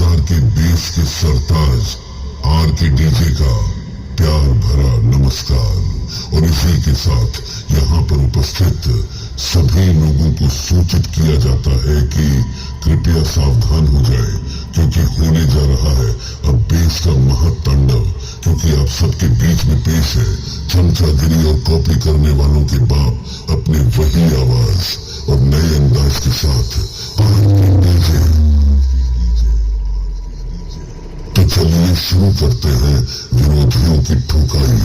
बाजार के बेस के सरताज आर के डीजे का प्यार भरा नमस्कार। और इसी के साथ यहाँ पर उपस्थित सभी लोगों को सूचित किया जाता है कि कृपया सावधान हो जाए, क्योंकि होने जा रहा है अब बेस का महातांडव। क्योंकि आप सबके बीच में पेश है चमचागिरी और कॉपी करने वालों के बाप अपने वही आवाज और नए अंदाज के साथ आर के डीजे। तो चलिए शुरू करते हैं विरोधियों की ठुकाई।